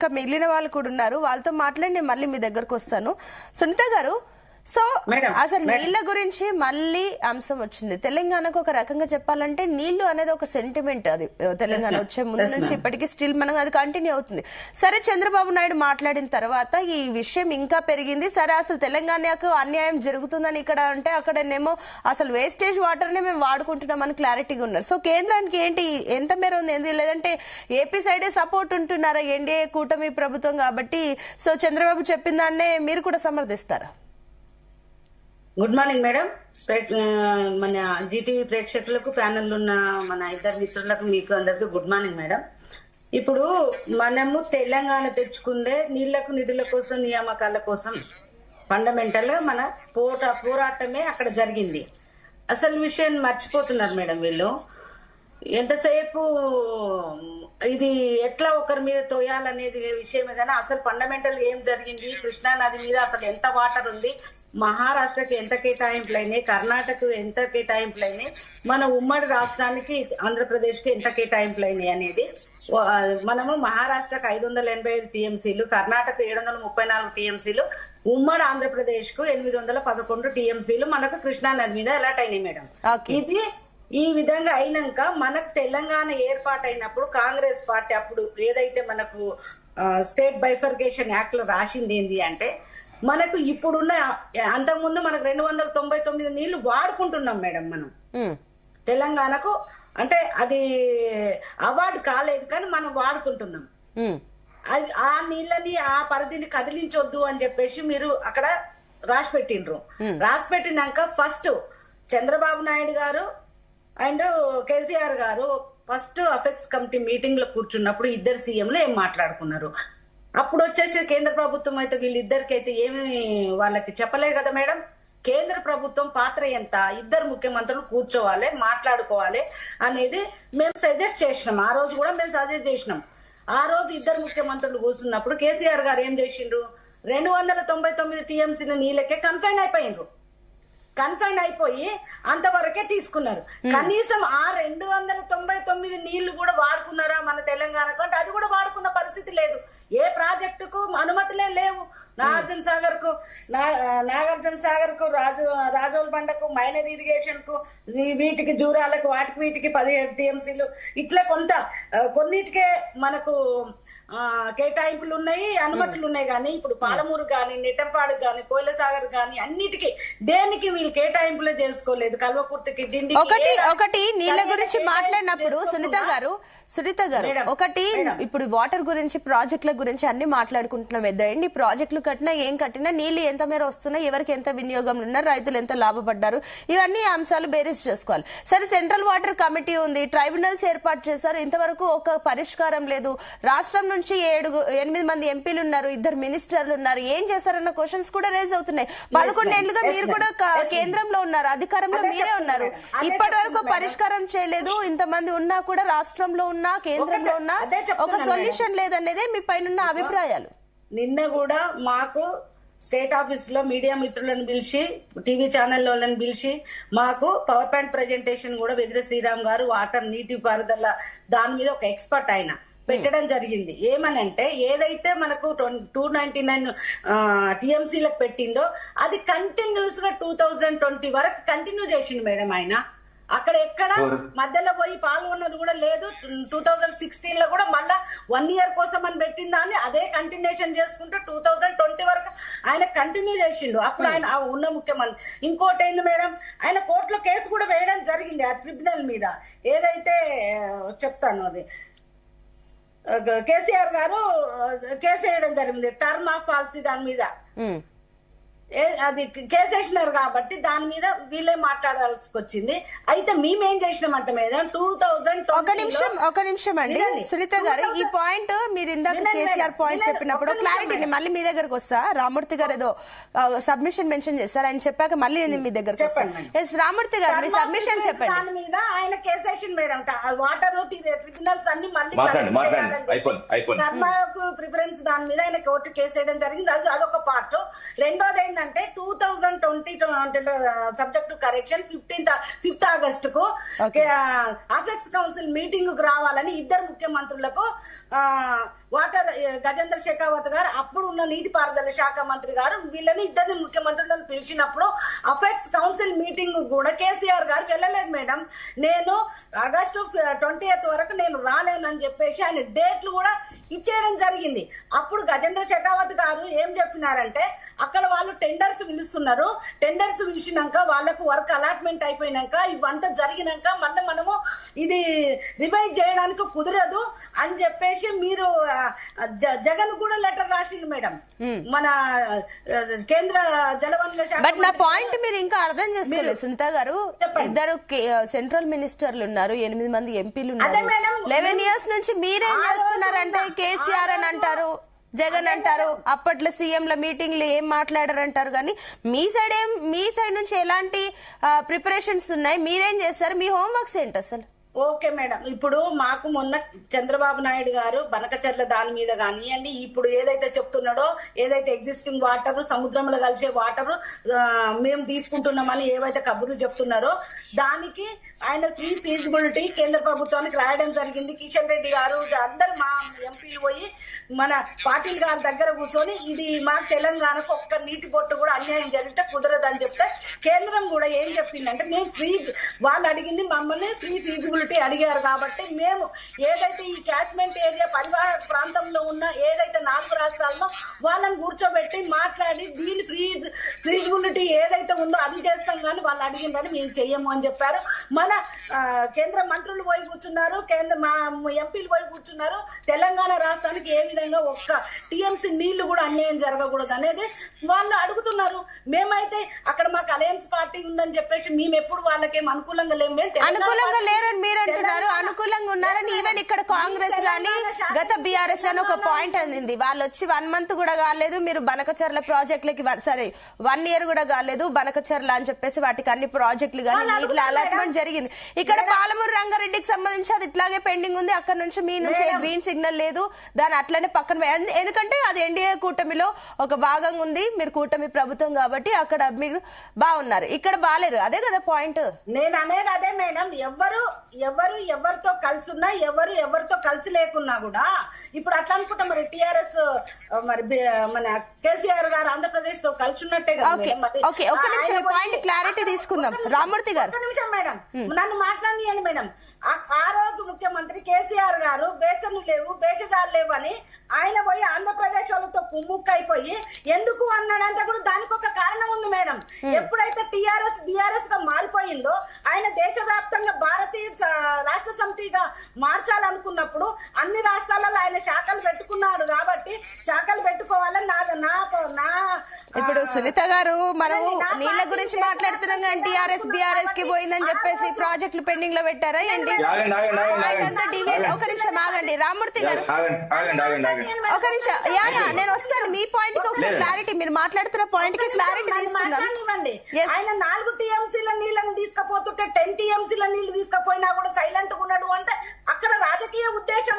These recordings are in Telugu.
ఇంకా మిగిలిన వాళ్ళు కూడా ఉన్నారు, వాళ్ళతో మాట్లాడి నేను మళ్ళీ మీ దగ్గరకు వస్తాను. సునీత గారు, సో అసలు నీళ్ల గురించి మళ్ళీ అంశం వచ్చింది. తెలంగాణకు ఒక రకంగా చెప్పాలంటే నీళ్లు అనేది ఒక సెంటిమెంట్. అది తెలంగాణ వచ్చే ముందు నుంచి ఇప్పటికీ స్టిల్ మనం అది కంటిన్యూ అవుతుంది. సరే, చంద్రబాబు నాయుడు మాట్లాడిన తర్వాత ఈ విషయం ఇంకా పెరిగింది. సరే, అసలు తెలంగాణకు అన్యాయం జరుగుతుందని ఇక్కడ అంటే అక్కడనేమో అసలు వేస్టేజ్ వాటర్ నే మేము వాడుకుంటున్నామని క్లారిటీగా ఉన్నారు. సో కేంద్రానికి ఏంటి ఎంత మేర ఉంది, ఏంటి లేదంటే ఏపీ సైడే సపోర్ట్ ఉంటున్నారా ఎన్డీఏ కూటమి ప్రభుత్వం కాబట్టి? సో చంద్రబాబు చెప్పిన దాన్నే మీరు కూడా సమర్థిస్తారా? Good morning madam. మన జీటీవీ ప్రేక్షకులకు, ప్యానెల్ ఉన్న మన ఇద్దరు మిత్రులకు, మీకు అందరికి గుడ్ మార్నింగ్ మేడం. ఇప్పుడు మనము తెలంగాణ తెచ్చుకుందే నీళ్లకు నిధుల కోసం, నియామకాల కోసం. ఫండమెంటల్ గా మన పోరాటమే అక్కడ జరిగింది. అసలు విషయం మర్చిపోతున్నారు మేడం వీళ్ళు. ఎంతసేపు ఇది ఎట్లా ఒకరి మీద తోయాలనేది విషయమే కానీ అసలు ఫండమెంటల్ ఏం జరిగింది, కృష్ణా నది మీద అసలు ఎంత వాటర్ ఉంది, మహారాష్ట్రకి ఎంత కేటాయింపులు అయినాయి, కర్ణాటక ఎంత కేటాయింపులు అయినాయి, మన ఉమ్మడి రాష్ట్రానికి ఆంధ్రప్రదేశ్ కి ఎంత కేటాయింపులు అయినాయి అనేది మనము మహారాష్ట్రకు 585 టీఎంసీలు, కర్ణాటక 734 టీఎంసీలు, ఉమ్మడి ఆంధ్రప్రదేశ్ కు 811 టీఎంసీలు మనకు కృష్ణా నది మీద అలాట్ అయినాయి మేడం. ఇది ఈ విధంగా అయినాక మనకు తెలంగాణ ఏర్పాటైనప్పుడు కాంగ్రెస్ పార్టీ అప్పుడు ఏదైతే మనకు స్టేట్ బైఫర్కేషన్ యాక్ట్ లో రాసింది ఏంది అంటే మనకు ఇప్పుడున్న అంతకుముందు మనకు 299 నీళ్లు వాడుకుంటున్నాం మేడం మనం తెలంగాణకు. అంటే అది అవార్డు కాలేదు కానీ మనం వాడుకుంటున్నాం. ఆ నీళ్ళని ఆ పరిధిని కదిలించొద్దు అని చెప్పేసి మీరు అక్కడ రాసి పెట్టిండ్రు. రాసి పెట్టినాక ఫస్ట్ చంద్రబాబు నాయుడు గారు అండ్ కేసీఆర్ గారు ఫస్ట్ అఫెక్స్ కమిటీ మీటింగ్ లో కూర్చున్నప్పుడు ఇద్దరు సీఎంలు ఏం మాట్లాడుకున్నారు. అప్పుడు వచ్చేసి కేంద్ర ప్రభుత్వం అయితే వీళ్ళిద్దరికైతే ఏమి వాళ్ళకి చెప్పలే కదా మేడం. కేంద్ర ప్రభుత్వం పాత్ర ఎంత, ఇద్దరు ముఖ్యమంత్రులు కూర్చోవాలి, మాట్లాడుకోవాలి అనేది మేము సజెస్ట్ చేసినాం. ఆ రోజు కూడా మేము సజెస్ట్ చేసినాం. ఆ రోజు ఇద్దరు ముఖ్యమంత్రులు కూర్చున్నప్పుడు కేసీఆర్ గారు ఏం చేసిండ్రు, 299 టీఎంసీల నీళ్ళకే కన్ఫైన్ అయిపోయిండ్రు. కన్ఫైన్ అయిపోయి అంతవరకే తీసుకున్నారు. కనీసం ఆ 299 నీళ్లు కూడా వాడుకున్నారా మన తెలంగాణకు అంటే అది కూడా వాడుకున్న పరిస్థితి లేదు. ఏ ప్రాజెక్టుకు అనుమతులే లేవు. నాగార్జున సాగర్ కు రాజోల్ బండకు, మైనర్ ఇరిగేషన్ కు, వీటికి జూరాలకు, వీటికి 17 టీఎంసీలు ఇట్లా కొన్నిటికే మనకు కేటాయింపులు ఉన్నాయి, అనుమతులు ఉన్నాయి. కానీ ఇప్పుడు పాలమూరు గాని, నెట్టంపాడు గాని, కోయిలసాగర్ గాని అన్నిటికీ దేనికి వీళ్ళు కేటాయింపులే చేసుకోలేదు. కల్వకుర్తికి, డిండి ఒకటి నీళ్ళ గురించి మాట్లాడినప్పుడు సునీత గారు ఒకటి ఇప్పుడు వాటర్ గురించి, ప్రాజెక్టుల గురించి అన్ని మాట్లాడుకుంటున్నాం. ఎన్ని ప్రాజెక్టులు కట్టినా ఏం కట్టినా నీళ్లు ఎంత మేర వస్తున్నాయి, ఎవరికి ఎంత వినియోగంలో ఉన్నారు, రైతులు ఎంత లాభపడ్డారు, ఇవన్నీ అంశాలు బేరీజ్ చేసుకోవాలి. సరే, సెంట్రల్ వాటర్ కమిటీ ఉంది, ట్రైబ్యునల్స్ ఏర్పాటు చేశారు, ఇంతవరకు ఒక పరిష్కారం లేదు. రాష్ట్రం నుంచి 8 మంది ఎంపీలు ఉన్నారు, 2 మినిస్టర్లు ఉన్నారు, ఏం చేశారన్న క్వశ్చన్స్ కూడా రేజ్ అవుతున్నాయి. 11 ఏళ్లుగా మీరు కూడా కేంద్రంలో ఉన్నారు, అధికారంలో మీరే ఉన్నారు, ఇప్పటి వరకు పరిష్కారం చేయలేదు. ఇంతమంది ఉన్నా కూడా రాష్ట్రంలో ఉన్నా కేంద్రంలో ఉన్నా ఒక సొల్యూషన్ లేదనేదే మీ పైన అభిప్రాయాలు. నిన్న కూడా మాకు స్టేట్ ఆఫీస్ లో మీడియా మిత్రులను పిలిచి, టీవీ ఛానళ్ళని పిలిచి మాకు పవర్ పాయింట్ ప్రెజెంటేషన్ కూడా వెదిరే శ్రీరామ్ గారు వాటర్ నీటి పారుదల దాని మీద ఒక ఎక్స్పర్ట్ ఆయన పెట్టడం జరిగింది. ఏమనంటే ఏదైతే మనకు 299 టీఎంసీలకు పెట్టిండో అది కంటిన్యూస్ గా 2020 వరకు కంటిన్యూ చేసిండు మేడం ఆయన. అక్కడ ఎక్కడ మధ్యలో పోయి పాల్గొన్నది కూడా లేదు. 2016 లో కూడా మళ్ళా 1 ఇయర్ కోసం అని పెట్టిన దాన్ని అదే కంటిన్యూషన్ చేసుకుంటూ 2020 వరకు ఆయన కంటిన్యూ చేసిండు. అప్పుడు ఆయన ఉన్న ముఖ్యమంత్రి. ఇంకోటి ఏంది మేడం, ఆయన కోర్టులో కేసు కూడా వేయడం జరిగింది ఆ ట్రిబ్యునల్ మీద. ఏదైతే చెప్తాను అది కేసీఆర్ గారు కేసు వేయడం జరిగింది టర్మ్ ఆఫ్ పాలసీ దాని మీద. అది కేసేసినారు కాబట్టి దాని మీద వీళ్ళే మాట్లాడాల్సి వచ్చింది. అయితే మేమేం చేసినామంటే మీద 2020 ఒక నిమిషం అండి సునీత గారు, ఈ పాయింట్ మీరు ఇందాక కేసీఆర్ పాయింట్ చెప్పినప్పుడు క్లారిటీ మళ్ళీ మీ దగ్గరకు వస్తా. రామూర్తి గారు ఏదో సబ్మిషన్ మెన్షన్ చేస్తారు, ఆయన చెప్పాక మళ్ళీ నేను మీ దగ్గర చెప్పండి. రామూర్తి గారు మీ సబ్మిషన్ చెప్పండి. దాని మీద ఆయన కేసేషన్ మేడం వాటర్ ట్రిబ్యునల్స్ అన్ని మళ్ళీ టర్మ్ ఆఫ్ ప్రిఫరెన్స్ దాని మీద ఆయన కోర్టు కేసేయడం జరిగింది. అదొక పార్ట్. రెండోది ఏంటంటే 2020 subject to correction 5th August కు అపెక్స్ కౌన్సిల్ మీటింగ్ కు రావాలని ఇద్దరు ముఖ్యమంత్రులకు వాటర్ గజేంద్ర షెకావత్ గారు అప్పుడు ఉన్న నీటిపారుదల శాఖ మంత్రి గారు వీళ్ళని ఇద్దరిని ముఖ్యమంత్రులను పిలిచినప్పుడు అఫెక్స్ కౌన్సిల్ మీటింగ్ కూడా కేసీఆర్ గారు వెళ్ళలేదు మేడం. నేను ఆగస్టు 20th వరకు నేను రాలేనని చెప్పేసి ఆయన డేట్లు కూడా ఇచ్చేయడం జరిగింది. అప్పుడు గజేంద్ర షెకావత్ గారు ఏం చెప్పినారంటే అక్కడ వాళ్ళు టెండర్స్ పిలుస్తున్నారు, టెండర్స్ పిలిచినాక వాళ్ళకు వర్క్ అలాట్మెంట్ అయిపోయినాక ఇవంతా జరిగినాక మళ్ళీ మనము ఇది రివైజ్ చేయడానికి కుదరదు అని చెప్పేసి మీరు జగన్ కూడా లెటర్ రాసింది మేడం మన కేంద్ర జలవనరుల శాఖ. బట్ నా పాయింట్ మీరు ఇంకా అర్థం చేసుకోలేదు సునీత గారు. ఇద్దరు సెంట్రల్ మినిస్టర్లు ఉన్నారు, 8 మంది ఎంపీలు ఉన్నారు. 11 years నుంచి మీరేం చేస్తున్నారంటే కేసీఆర్ అని అంటారు, జగన్ అంటారు, అప్పట్లో సీఎంల మీటింగ్లు ఏం మాట్లాడారంటారు. కానీ మీ సైడ్ నుంచి ఎలాంటి ప్రిపరేషన్స్ ఉన్నాయి, మీరేం చేస్తారు, మీ హోంవర్క్స్ ఏంటి అసలు? ఓకే మేడం, ఇప్పుడు మాకు మొన్న చంద్రబాబు నాయుడు గారు బనకచర్ల దాని మీద కానివ్వండి, ఇప్పుడు ఏదైతే చెప్తున్నాడో ఏదైతే ఎగ్జిస్టింగ్ వాటర్ సముద్రంలో కలిసే వాటర్ మేము తీసుకుంటున్నామని ఏవైతే కబుర్లు చెప్తున్నారో దానికి ఆయన ఫ్రీ ఫీజిబిలిటీ కేంద్ర ప్రభుత్వానికి రాయడం జరిగింది. కిషన్ రెడ్డి గారు అందరు మా ఎంపీలు పోయి మన పాటిల్ గారి దగ్గర కూర్చొని ఇది మా తెలంగాణకు ఒక్క నీటి బొట్టు కూడా అన్యాయం జరిగితే కుదరదని చెప్తే కేంద్రం కూడా ఏం చెప్పిందంటే మేము వాళ్ళు అడిగింది మమ్మల్ని ఫ్రీ ఫీజిబిలిటీ అడిగారు కాబట్టి మేము ఏదైతే ఈ క్యాచ్మెంట్ ఏరియా పరివాహక ప్రాంతంలో ఉన్న ఏదైతే 4 రాష్ట్రాల్లో వాళ్ళని కూర్చోబెట్టి మాట్లాడి దీని ఫీజిబిలిటీ ఏదైతే ఉందో అది చేస్తాం కానీ వాళ్ళు అడిగిందని మేము చెయ్యము అని చెప్పారు. మన కేంద్ర మంత్రులు పోయి కూర్చున్నారు, మా ఎంపీలు పోయి కూర్చున్నారు. తెలంగాణ రాష్ట్రానికి ఏ విధంగా ఒక్క టీఎంసీ నీళ్లు కూడా అన్యాయం జరగకూడదు అనేది వాళ్ళు అడుగుతున్నారు. మేమైతే అక్కడ మాకు అలయన్స్ పార్టీ ఉందని చెప్పేసి మేము ఎప్పుడు వాళ్ళకేం అనుకూలంగా లేము. అనుకూలంగా లేరని మీరు అంటున్నారు, అనుకూలంగా ఉన్నారని. ఈవెన్ ఇక్కడ కాంగ్రెస్ గానీ గత బీఆర్ఎస్ గానీ ఒక పాయింట్ అందింది. వాళ్ళు వచ్చి 1 month కూడా కాలేదు, మీరు బనకచర్ల ప్రాజెక్టులకి సరే 1 year కూడా కాలేదు బనకచర్ల అని చెప్పేసి వాటికి అన్ని ప్రాజెక్టులు కానీ నీటిలో అలాట్మెంట్ జరిగింది. ఇక్కడ పాలమూరు రంగారెడ్డికి సంబంధించి అది ఇట్లాగే పెండింగ్ ఉంది. అక్కడ నుంచి మీ నుంచి గ్రీన్ సిగ్నల్ లేదు, దాని అట్లనే పక్కన ఎందుకంటే అది ఎన్డీఏ కూటమిలో ఒక భాగంగా ఉంది. మీరు కూటమి ప్రభుత్వం కాబట్టి అక్కడ మీరు బాగున్నారు, ఇక్కడ బాలేరు. అదే కదా పాయింట్. నేను అనేది అదే మేడం. ఎవరితో కలిసి ఉన్నా ఎవరితో కలిసి లేకున్నా కూడా ఇప్పుడు అట్లా అనుకుంటా మరి టీఆర్ఎస్ మరి మన కేసీఆర్ గారు ఆంధ్రప్రదేశ్ తో కలిసి ఉన్నట్టే కదా. పాయింట్ క్లారిటీ తీసుకుందాం. రామ్మూర్తి గారు నిమిషం మేడం, నన్ను మాట్లాడియండి మేడం. ఆ రోజు ముఖ్యమంత్రి కేసీఆర్ గారు బేసన్లు లేవు భేషజాలు లేవు అని ఆయన పోయి ఆంధ్రప్రదేశ్ వాళ్ళతో కుమ్ముక్కైపోయి ఎందుకు అన్నాడంటే కూడా దానికి ఒక కారణం ఉంది మేడం. ఎప్పుడైతే టీఆర్ఎస్ బీఆర్ఎస్ గా మారిపోయిందో ఆయన దేశవ్యాప్తంగా భారతీయ రాష్ట్ర సమితిగా మార్చాలనుకున్నప్పుడు అన్ని రాష్ట్రాలలో ఆయన శాఖలు పెట్టుకున్నాడు కాబట్టి శాఖలు పెట్టుకోవాలని నా ఇప్పుడు సునీత గారు మనం నీళ్ల గురించి మాట్లాడుతున్నాం కానీ టీఆర్ఎస్ బీఆర్ఎస్ కి పోయిందని చెప్పేసి ప్రాజెక్టులు పెండింగ్ లో పెట్టారా ఏంటి? ఒక నిమిషం ఆగండి రామ్మూర్తి గారు, ఒక నిమిషం. నేను వస్తాను మీ పాయింట్ కి ఒకసారి క్లారిటీ, మీరు మాట్లాడుతున్న పాయింట్ కి క్లారిటీ తీసుకుందాం. ఆయన 4 టీఎంసీల నీళ్లను తీసుకపోతుంటే 10 టీఎంసీల నీళ్లు తీసుకపోయినా కూడా సైలెంట్ గా ఉన్నాడు అంటే అక్కడ రాజకీయ ఉద్దేశం.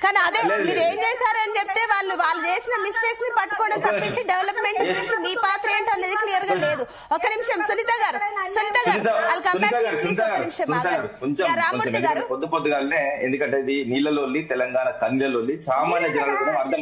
కానీ అదే మీరు ఏం చేశారని చెప్తే వాళ్ళు చేసిన మిస్టేక్స్ ని పట్టుకోవడం తప్పించి డెవలప్మెంట్ గురించి మీ పాత్ర ఏంటో అనేది క్లియర్ గా లేదు. ఒక నిమిషం సునీత గారు, పొద్దుగానే ఎందుకంటే ఇది నీళ్ళలోల్లి తెలంగాణ కన్నెలొల్లి సామాన్య జనాలు కూడా అర్థం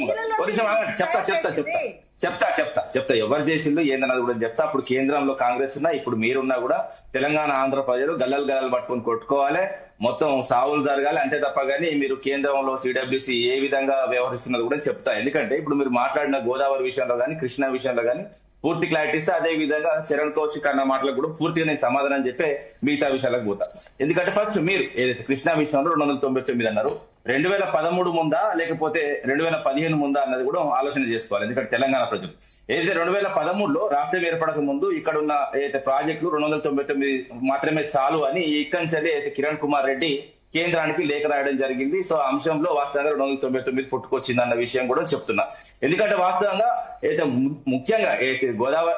చెప్తా ఎవరు చేసిందో ఏందన్నది కూడా చెప్తా. అప్పుడు కేంద్రంలో కాంగ్రెస్ ఉన్నా ఇప్పుడు మీరున్నా కూడా తెలంగాణ ఆంధ్ర ప్రజలు గల్లలు పట్టుకొని కొట్టుకోవాలి, మొత్తం సావులు జరగాలి అంతే తప్ప గానీ మీరు కేంద్రంలో సిడబ్ల్యూసీ ఏ విధంగా వ్యవహరిస్తున్నది కూడా చెప్తా. ఎందుకంటే ఇప్పుడు మీరు మాట్లాడిన గోదావరి విషయంలో కానీ కృష్ణా విషయంలో కానీ పూర్తి క్లారిటీ ఇస్తే అదే విధంగా చరణ్ కౌశిక్ అన్న మాటలకు కూడా పూర్తిగా నేను సమాధానం చెప్పే మిగతా విషయాలకు పోతా. ఎందుకంటే ఫస్ట్ మీరు ఏదైతే కృష్ణా విషయంలో 299 అన్నారు, 2013 ముందా లేకపోతే 2015 ముందా అన్నది కూడా ఆలోచన చేసుకోవాలి. ఎందుకంటే తెలంగాణ ప్రజలు ఏదైతే 2013లో రాష్ట్రం ఏర్పడక ముందు ఇక్కడ ఉన్న ఏదైతే ప్రాజెక్టులు 299 మాత్రమే చాలు అని ఇక్కడి నుంచి అయితే కిరణ్ కుమార్ రెడ్డి కేంద్రానికి లేఖ రాయడం జరిగింది. సో అంశంలో వాస్తవంగా 299 పుట్టుకొచ్చింది అన్న విషయం కూడా చెప్తున్నా. ఎందుకంటే వాస్తవంగా అయితే ముఖ్యంగా ఏదైతే గోదావరి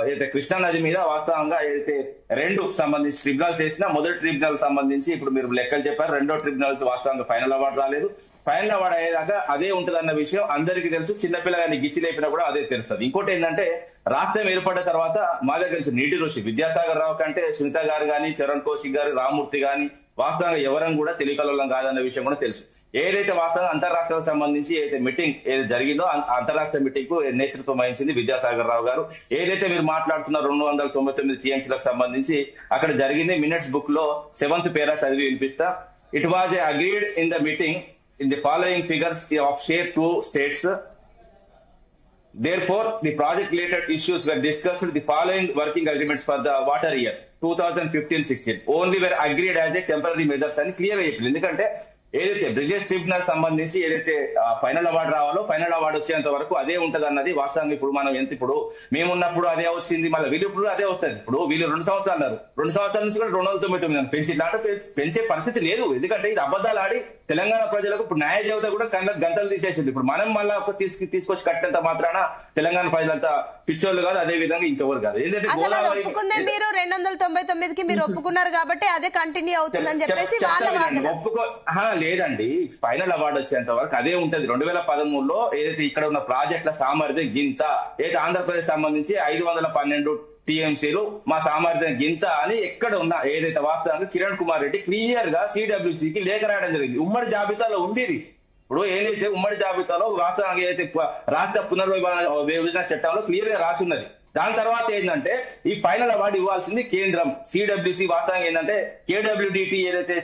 ఏదైతే కృష్ణా నది మీద వాస్తవంగా ఏదైతే 2 సంబంధించి ట్రిబ్యునల్స్ వేసినా మొదటి ట్రిబ్యునల్ సంబంధించి ఇప్పుడు మీరు లెక్కలు చెప్పారు, 2వ ట్రిబ్యునల్స్ వాస్తవంగా ఫైనల్ అవార్డు రాలేదు. ఫైనల్ అవార్డు అయ్యేదాకా అదే ఉంటదన్న విషయం అందరికీ తెలుసు. చిన్నపిల్లగాని గిచ్చి లేపినా కూడా అదే తెలుస్తుంది. ఇంకోటి ఏంటంటే రాష్ట్రం ఏర్పడిన తర్వాత మా దగ్గర తెలుసు నీటి ఋషి విద్యాసాగర్ రావు కంటే సునీత గారు కానీ చరణ్ కౌశిక్ గారు రామ్మూర్తి గాని వాస్తవంగా ఎవరం కూడా తెలియకలం కాదన్న విషయం కూడా తెలుసు. ఏదైతే వాస్తవంగా అంతరాష్ట్రాలకు సంబంధించి ఏదైతే మీటింగ్ ఏది జరిగిందో అంతరాష్ట్ర మీటింగ్ కు నేతృత్వం వహించింది విద్యాసాగర్ రావు గారు. ఏదైతే మీరు మాట్లాడుతున్న 299 టీఎంసీలకు సంబంధించి అక్కడ జరిగింది మినిట్స్ బుక్ లో 7th పేరా చదివి వినిపిస్తా. It was agreed in the meeting in the following figures of share to states. Therefore, the project related issues were discussed. The following working agreements for the water year 2015-16 only were agreed as a temporary measures అని క్లియర్ అయిపోయింది. ఎందుకంటే ఏదైతే బ్రిజెస్ ట్రిబ్యునల్ సంబంధించి ఏదైతే ఫైనల్ అవార్డు రావాలో ఫైనల్ అవార్డు వచ్చేంత వరకు అదే ఉంటది అన్నది వాస్తవంగా. ఇప్పుడు మనం ఎంత ఇప్పుడు మేమున్నప్పుడు అదే వచ్చింది, మళ్ళీ వీళ్ళు ఇప్పుడు అదే వస్తుంది. ఇప్పుడు వీళ్ళు 2 సంవత్సరాలు అన్నారు, 2 సంవత్సరాల నుంచి కూడా 299 పెంచి ఇలాంటి పెంచే పరిస్థితి లేదు. ఎందుకంటే ఇది అబద్ధాలు ఆడి తెలంగాణ ప్రజలకు ఇప్పుడు న్యాయ దేవత కూడా గంటలు తీసేసింది. ఇప్పుడు మనం మళ్ళీ తీసుకొచ్చి కట్టినంత మాత్రాన తెలంగాణ ప్రజలంతా పిచ్చోళ్ళు కాదు, అదే విధంగా ఇంకెవరు కాదు. ఏంటంటే ఒప్పుకుందే మీరు 299కి మీరు ఒప్పుకున్నారు కాబట్టి అదే కంటిన్యూ అవుతుందని చెప్పేసి ఒప్పుకో లేదండి. ఫైనల్ అవార్డు వచ్చేంత వరకు అదే ఉంటది. 2013లో ఏదైతే ఇక్కడ ఉన్న ప్రాజెక్టుల సామర్థ్యం గింత, ఏదైతే ఆంధ్రప్రదేశ్ సంబంధించి 512 టీఎంసీలు మా సామర్థ్యం గింత అని ఎక్కడ ఉన్నా ఏదైతే వాస్తవంగా కిరణ్ కుమార్ రెడ్డి క్లియర్ గా సిడబ్ల్యూసీకి లేఖ రాయడం జరిగింది. ఉమ్మడి జాబితాలో ఉంది ఇది. ఇప్పుడు ఏదైతే ఉమ్మడి జాబితాలో వాస్తవంగా ఏదైతే రాష్ట్ర పునర్విభజన చట్టంలో క్లియర్ గా రాసి ఉన్నది. దాని తర్వాత ఏంటంటే ఈ ఫైనల్ అవార్డు ఇవ్వాల్సింది కేంద్రం. సిడబ్ల్యూసీ వాస్తవంగా ఏంటంటే KWDT ఏదైతే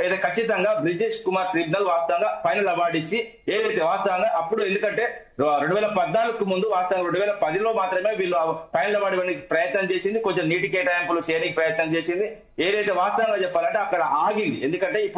ఏదైతే ఖచ్చితంగా బ్రిజేష్ కుమార్ ట్రిబ్యునల్ వాస్తవంగా ఫైనల్ అవార్డు ఇచ్చి ఏదైతే వాస్తవంగా అప్పుడు ఎందుకంటే 2014కు ముందు వాస్తవంగా 2010లో మాత్రమే వీళ్ళు ఫైనల్ అవార్డు ఇవ్వడానికి ప్రయత్నం చేసింది, కొంచెం నీటి కేటాయింపులు చేయడానికి ప్రయత్నం చేసింది. ఏదైతే వాస్తవంగా చెప్పాలంటే అక్కడ ఆగింది. ఎందుకంటే